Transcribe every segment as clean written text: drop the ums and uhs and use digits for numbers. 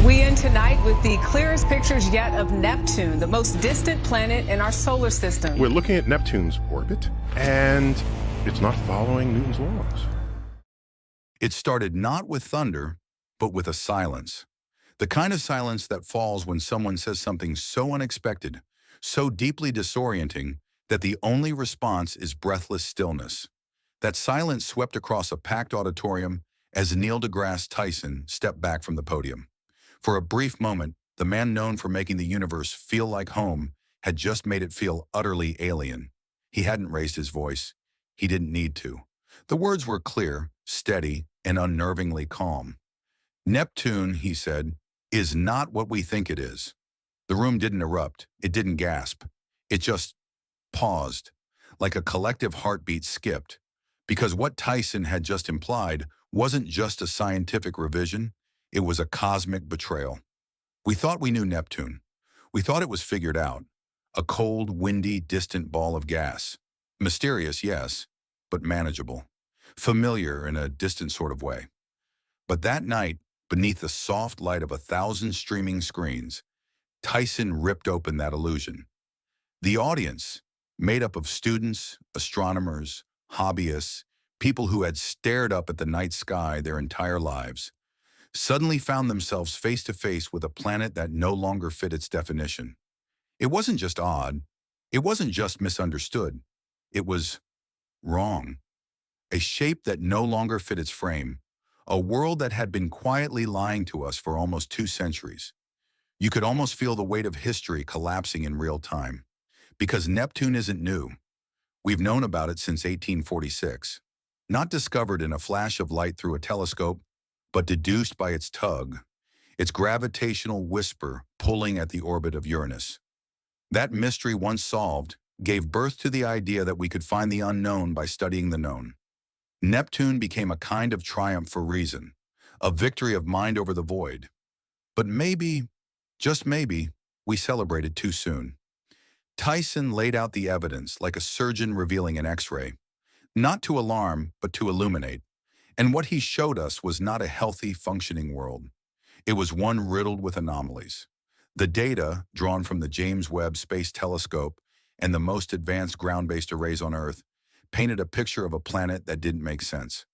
We end tonight with the clearest pictures yet of Neptune, the most distant planet in our solar system. We're looking at Neptune's orbit, and it's not following Newton's laws. It started not with thunder, but with a silence. The kind of silence that falls when someone says something so unexpected, so deeply disorienting, that the only response is breathless stillness. That silence swept across a packed auditorium as Neil deGrasse Tyson stepped back from the podium. For a brief moment, the man known for making the universe feel like home had just made it feel utterly alien. He hadn't raised his voice. He didn't need to. The words were clear, steady, and unnervingly calm. Neptune, he said, is not what we think it is. The room didn't erupt. It didn't gasp. It just paused, like a collective heartbeat skipped. Because what Tyson had just implied wasn't just a scientific revision, it was a cosmic betrayal. We thought we knew Neptune. We thought it was figured out. A cold, windy, distant ball of gas. Mysterious, yes, but manageable. Familiar in a distant sort of way. But that night, beneath the soft light of 1,000 streaming screens, Tyson ripped open that illusion. The audience, made up of students, astronomers, hobbyists, people who had stared up at the night sky their entire lives, suddenly found themselves face to face with a planet that no longer fit its definition. It wasn't just odd. It wasn't just misunderstood. It was wrong. A shape that no longer fit its frame. A world that had been quietly lying to us for almost 2 centuries. You could almost feel the weight of history collapsing in real time. Because Neptune isn't new. We've known about it since 1846. Not discovered in a flash of light through a telescope, but deduced by its tug, its gravitational whisper pulling at the orbit of Uranus. That mystery, once solved, gave birth to the idea that we could find the unknown by studying the known. Neptune became a kind of triumph for reason, a victory of mind over the void. But maybe, just maybe, we celebrated too soon. Tyson laid out the evidence like a surgeon revealing an X-ray, not to alarm, but to illuminate. And what he showed us was not a healthy, functioning world. It was one riddled with anomalies. The data, drawn from the James Webb Space Telescope and the most advanced ground-based arrays on Earth, painted a picture of a planet that didn't make sense.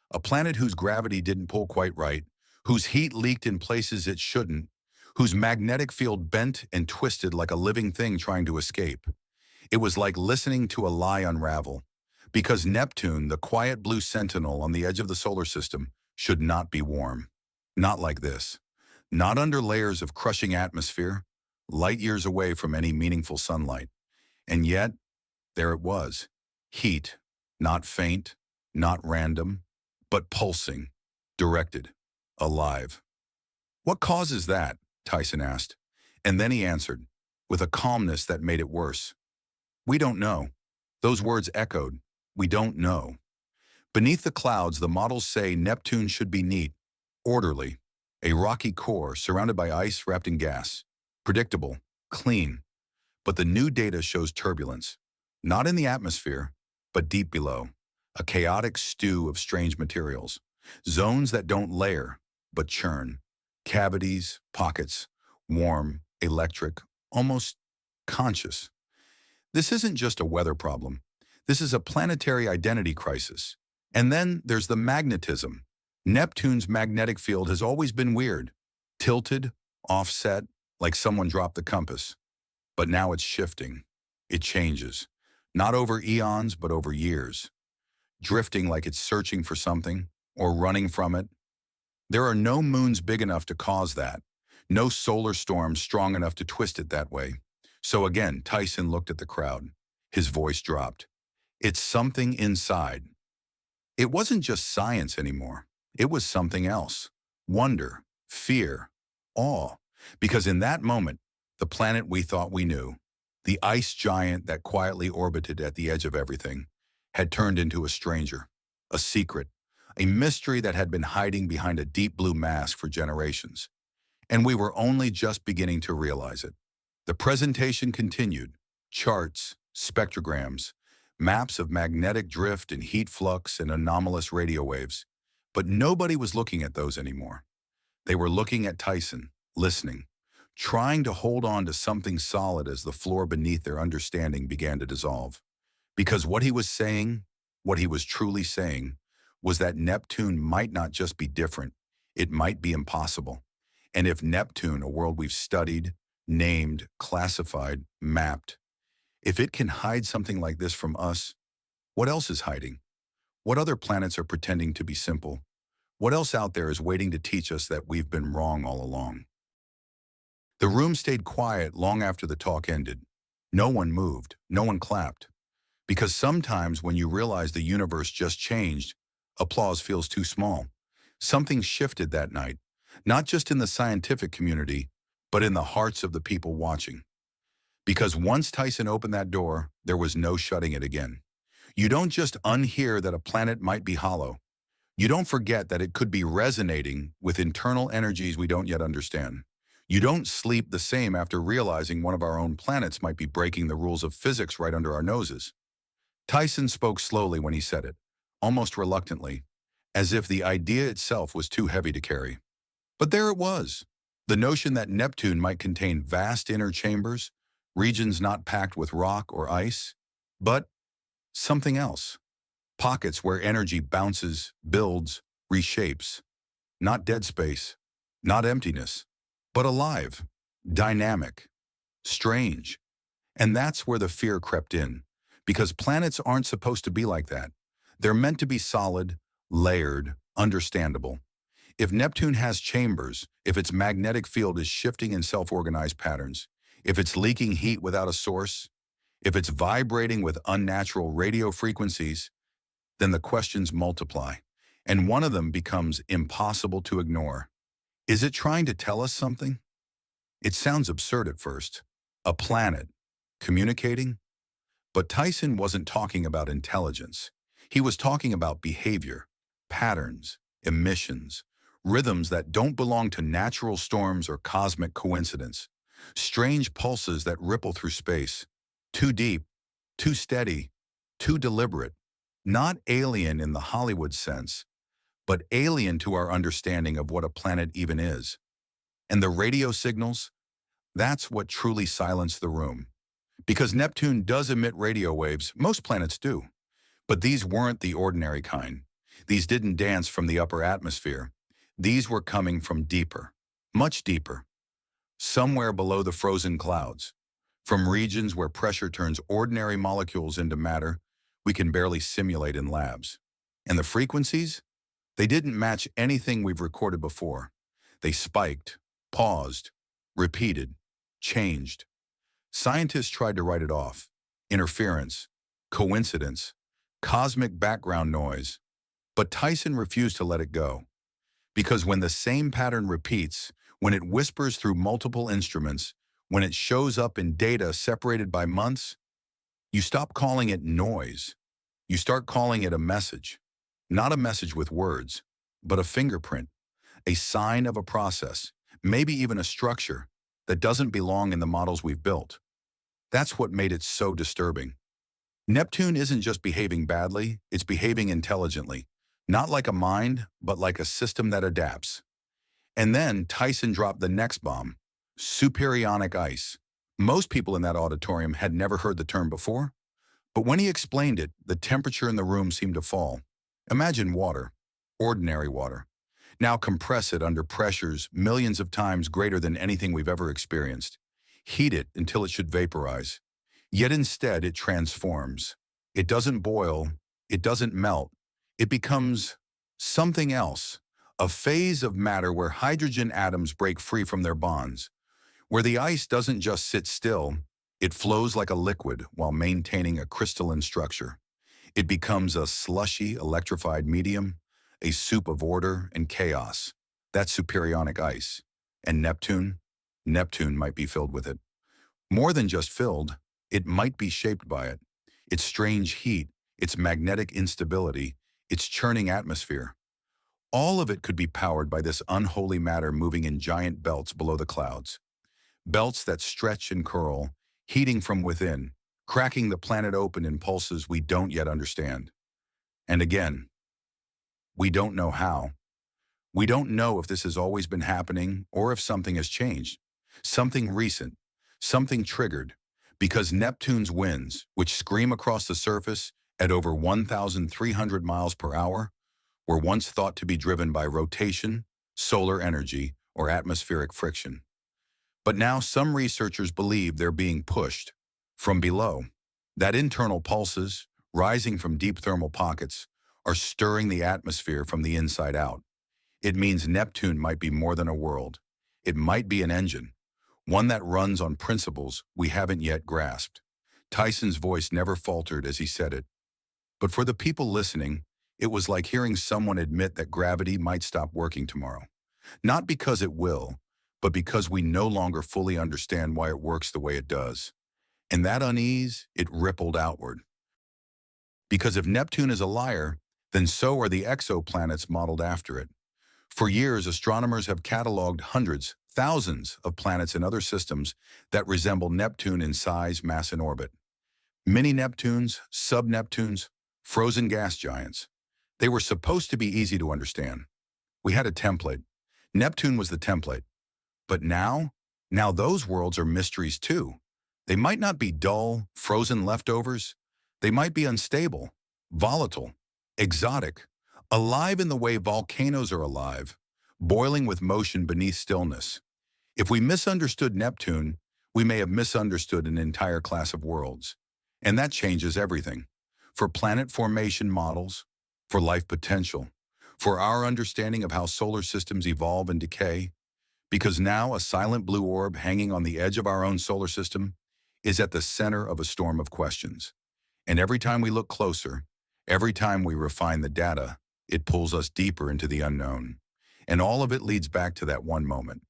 A planet whose gravity didn't pull quite right, whose heat leaked in places it shouldn't, whose magnetic field bent and twisted like a living thing trying to escape. It was like listening to a lie unravel. Because Neptune, the quiet blue sentinel on the edge of the solar system, should not be warm. Not like this. Not under layers of crushing atmosphere, light years away from any meaningful sunlight. And yet, there it was. Heat, not faint, not random, but pulsing, directed, alive. What causes that? Tyson asked. And then he answered, with a calmness that made it worse. We don't know. Those words echoed. We don't know. Beneath the clouds, the models say Neptune should be neat, orderly, a rocky core surrounded by ice wrapped in gas, predictable, clean. But the new data shows turbulence, not in the atmosphere, but deep below, a chaotic stew of strange materials, zones that don't layer, but churn, cavities, pockets, warm, electric, almost conscious. This isn't just a weather problem. This is a planetary identity crisis. And then there's the magnetism. Neptune's magnetic field has always been weird, tilted, offset, like someone dropped the compass. But now it's shifting. It changes, not over eons, but over years, drifting like it's searching for something or running from it. There are no moons big enough to cause that, no solar storms strong enough to twist it that way. So again, Tyson looked at the crowd. His voice dropped. It's something inside. It wasn't just science anymore. It was something else. Wonder, fear, awe. Because in that moment, the planet we thought we knew, the ice giant that quietly orbited at the edge of everything, had turned into a stranger, a secret, a mystery that had been hiding behind a deep blue mask for generations. And we were only just beginning to realize it. The presentation continued. Charts, spectrograms, maps of magnetic drift and heat flux and anomalous radio waves. But nobody was looking at those anymore. They were looking at Tyson, listening, trying to hold on to something solid as the floor beneath their understanding began to dissolve. Because what he was saying, what he was truly saying, was that Neptune might not just be different, it might be impossible. And if Neptune, a world we've studied, named, classified, mapped, if it can hide something like this from us, what else is hiding? What other planets are pretending to be simple? What else out there is waiting to teach us that we've been wrong all along? The room stayed quiet long after the talk ended. No one moved, no one clapped. Because sometimes when you realize the universe just changed, applause feels too small. Something shifted that night, not just in the scientific community, but in the hearts of the people watching. Because once Tyson opened that door, there was no shutting it again. You don't just unhear that a planet might be hollow. You don't forget that it could be resonating with internal energies we don't yet understand. You don't sleep the same after realizing one of our own planets might be breaking the rules of physics right under our noses. Tyson spoke slowly when he said it, almost reluctantly, as if the idea itself was too heavy to carry. But there it was, the notion that Neptune might contain vast inner chambers, regions not packed with rock or ice, but something else. Pockets where energy bounces, builds, reshapes. Not dead space, not emptiness, but alive, dynamic, strange. And that's where the fear crept in, because planets aren't supposed to be like that. They're meant to be solid, layered, understandable. If Neptune has chambers, if its magnetic field is shifting in self-organized patterns, if it's leaking heat without a source, if it's vibrating with unnatural radio frequencies, then the questions multiply, and one of them becomes impossible to ignore. Is it trying to tell us something? It sounds absurd at first. A planet, communicating? But Tyson wasn't talking about intelligence. He was talking about behavior, patterns, emissions, rhythms that don't belong to natural storms or cosmic coincidence, strange pulses that ripple through space, too deep, too steady, too deliberate, not alien in the Hollywood sense, but alien to our understanding of what a planet even is. And the radio signals, that's what truly silenced the room. Because Neptune does emit radio waves, most planets do. But these weren't the ordinary kind. These didn't dance from the upper atmosphere. These were coming from deeper, much deeper, somewhere below the frozen clouds, from regions where pressure turns ordinary molecules into matter we can barely simulate in labs. And the frequencies? They didn't match anything we've recorded before. They spiked, paused, repeated, changed. Scientists tried to write it off. Interference, coincidence, cosmic background noise. But Tyson refused to let it go. Because when the same pattern repeats, when it whispers through multiple instruments, when it shows up in data separated by months, you stop calling it noise. You start calling it a message. Not a message with words, but a fingerprint, a sign of a process, maybe even a structure that doesn't belong in the models we've built. That's what made it so disturbing. Neptune isn't just behaving badly, it's behaving intelligently. Not like a mind, but like a system that adapts. And then Tyson dropped the next bomb, superionic ice. Most people in that auditorium had never heard the term before, but when he explained it, the temperature in the room seemed to fall. Imagine water, ordinary water. Now compress it under pressures millions of times greater than anything we've ever experienced. Heat it until it should vaporize. Yet instead it transforms. It doesn't boil, it doesn't melt. It becomes something else, a phase of matter where hydrogen atoms break free from their bonds, where the ice doesn't just sit still, it flows like a liquid while maintaining a crystalline structure. It becomes a slushy, electrified medium, a soup of order and chaos. That's superionic ice. And Neptune might be filled with it. More than just filled, it might be shaped by it. Its strange heat, its magnetic instability, its churning atmosphere. All of it could be powered by this unholy matter moving in giant belts below the clouds. Belts that stretch and curl, heating from within, cracking the planet open in pulses we don't yet understand. And again, we don't know how. We don't know if this has always been happening or if something has changed. Something recent, something triggered, because Neptune's winds, which scream across the surface at over 1,300 miles per hour, were once thought to be driven by rotation, solar energy, or atmospheric friction. But now some researchers believe they're being pushed from below. That internal pulses, rising from deep thermal pockets, are stirring the atmosphere from the inside out. It means Neptune might be more than a world. It might be an engine, one that runs on principles we haven't yet grasped. Tyson's voice never faltered as he said it. But for the people listening, it was like hearing someone admit that gravity might stop working tomorrow. Not because it will, but because we no longer fully understand why it works the way it does. And that unease, it rippled outward. Because if Neptune is a liar, then so are the exoplanets modeled after it. For years, astronomers have cataloged hundreds, thousands of planets in other systems that resemble Neptune in size, mass, and orbit. Mini-Neptunes, sub-Neptunes, frozen gas giants. They were supposed to be easy to understand. We had a template. Neptune was the template. But now those worlds are mysteries too. They might not be dull, frozen leftovers. They might be unstable, volatile, exotic, alive in the way volcanoes are alive, boiling with motion beneath stillness. If we misunderstood Neptune, we may have misunderstood an entire class of worlds. And that changes everything. For planet formation models, for life potential, for our understanding of how solar systems evolve and decay, because now a silent blue orb hanging on the edge of our own solar system is at the center of a storm of questions. And every time we look closer, every time we refine the data, it pulls us deeper into the unknown. And all of it leads back to that one moment,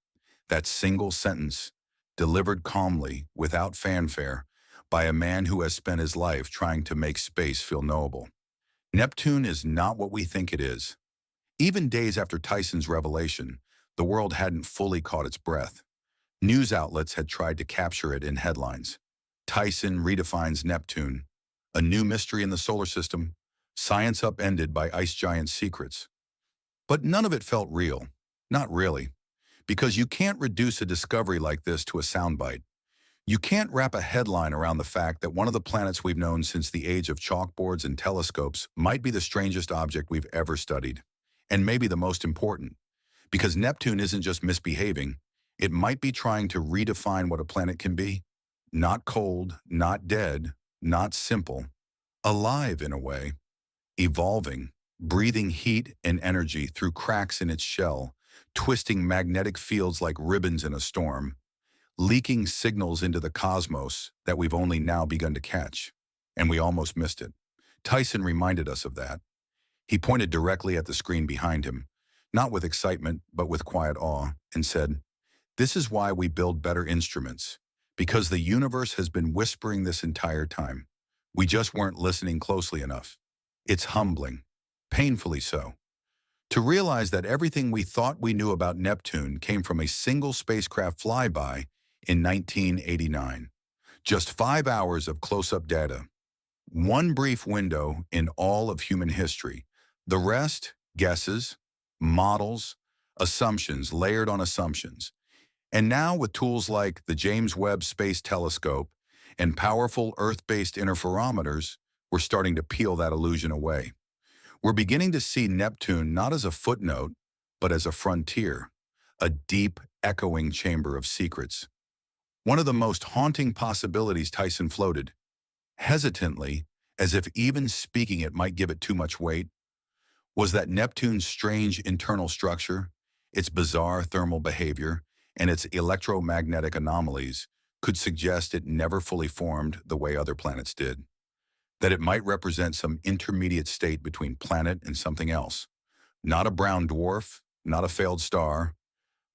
that single sentence, delivered calmly, without fanfare, by a man who has spent his life trying to make space feel knowable. Neptune is not what we think it is. Even days after Tyson's revelation, the world hadn't fully caught its breath. News outlets had tried to capture it in headlines. Tyson redefines Neptune, a new mystery in the solar system, science upended by ice giant secrets. But none of it felt real. Not really. Because you can't reduce a discovery like this to a soundbite. You can't wrap a headline around the fact that one of the planets we've known since the age of chalkboards and telescopes might be the strangest object we've ever studied. And maybe the most important. Because Neptune isn't just misbehaving, it might be trying to redefine what a planet can be. Not cold, not dead, not simple. Alive in a way. Evolving, breathing heat and energy through cracks in its shell, twisting magnetic fields like ribbons in a storm, leaking signals into the cosmos that we've only now begun to catch. And we almost missed it. Tyson reminded us of that. He pointed directly at the screen behind him, not with excitement, but with quiet awe, and said, "This is why we build better instruments, because the universe has been whispering this entire time. We just weren't listening closely enough." It's humbling, painfully so, to realize that everything we thought we knew about Neptune came from a single spacecraft flyby in 1989. Just 5 hours of close-up data. One brief window in all of human history. The rest, guesses, models, assumptions layered on assumptions. And now with tools like the James Webb Space Telescope and powerful Earth-based interferometers, we're starting to peel that illusion away. We're beginning to see Neptune not as a footnote, but as a frontier, a deep, echoing chamber of secrets. One of the most haunting possibilities Tyson floated, hesitantly, as if even speaking it might give it too much weight, was that Neptune's strange internal structure, its bizarre thermal behavior, and its electromagnetic anomalies could suggest it never fully formed the way other planets did. That it might represent some intermediate state between planet and something else. Not a brown dwarf, not a failed star,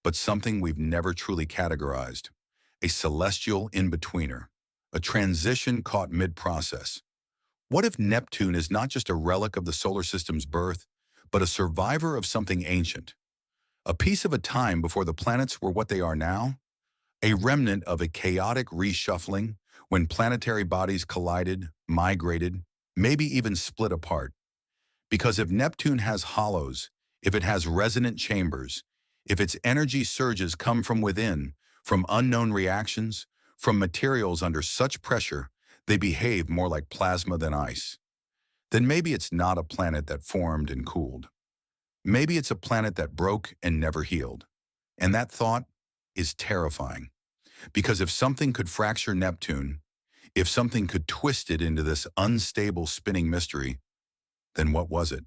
but something we've never truly categorized. A celestial in-betweener, a transition caught mid-process. What if Neptune is not just a relic of the solar system's birth, but a survivor of something ancient? A piece of a time before the planets were what they are now? A remnant of a chaotic reshuffling when planetary bodies collided, migrated, maybe even split apart. Because if Neptune has hollows, if it has resonant chambers, if its energy surges come from within, from unknown reactions, from materials under such pressure they behave more like plasma than ice, then maybe it's not a planet that formed and cooled. Maybe it's a planet that broke and never healed. And that thought is terrifying. Because if something could fracture Neptune, if something could twist it into this unstable spinning mystery, then what was it?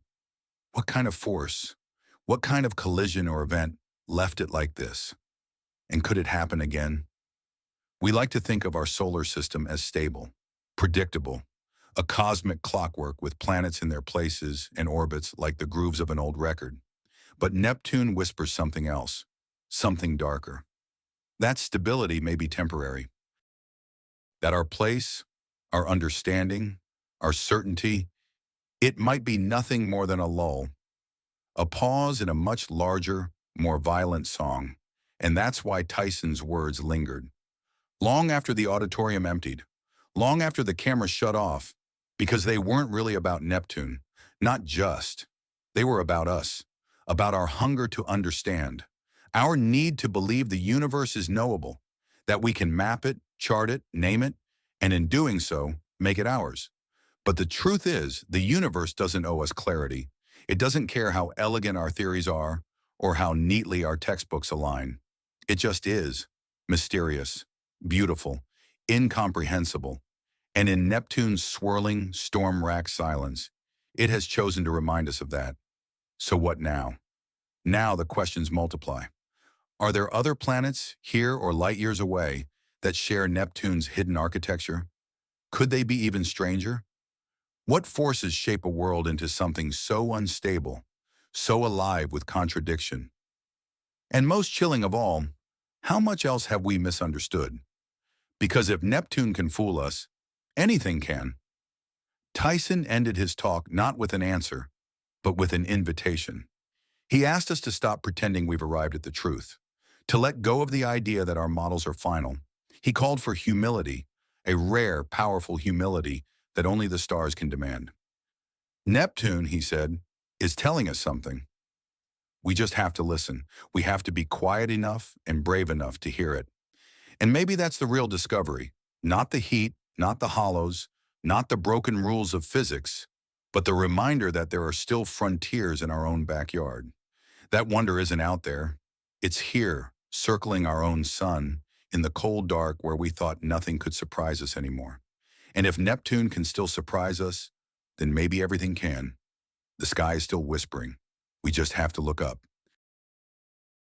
What kind of force, what kind of collision or event left it like this? And could it happen again? We like to think of our solar system as stable, predictable, a cosmic clockwork with planets in their places and orbits like the grooves of an old record. But Neptune whispers something else, something darker. That stability may be temporary. That our place, our understanding, our certainty, it might be nothing more than a lull, a pause in a much larger, more violent song. And that's why Tyson's words lingered. Long after the auditorium emptied, long after the camera shut off, because they weren't really about Neptune, not just. They were about us, about our hunger to understand, our need to believe the universe is knowable, that we can map it, chart it, name it, and in doing so, make it ours. But the truth is, the universe doesn't owe us clarity. It doesn't care how elegant our theories are or how neatly our textbooks align. It just is, mysterious, beautiful, incomprehensible. And in Neptune's swirling, storm-racked silence, it has chosen to remind us of that. So what now? Now the questions multiply. Are there other planets, here or light years away, that share Neptune's hidden architecture? Could they be even stranger? What forces shape a world into something so unstable, so alive with contradiction? And most chilling of all, how much else have we misunderstood? Because if Neptune can fool us, anything can. Tyson ended his talk not with an answer, but with an invitation. He asked us to stop pretending we've arrived at the truth, to let go of the idea that our models are final. He called for humility, a rare, powerful humility that only the stars can demand. Neptune, he said, is telling us something. We just have to listen. We have to be quiet enough and brave enough to hear it. And maybe that's the real discovery, not the heat, not the hollows, not the broken rules of physics, but the reminder that there are still frontiers in our own backyard. That wonder isn't out there. It's here, circling our own sun, in the cold dark where we thought nothing could surprise us anymore. And if Neptune can still surprise us, then maybe everything can. The sky is still whispering. We just have to look up.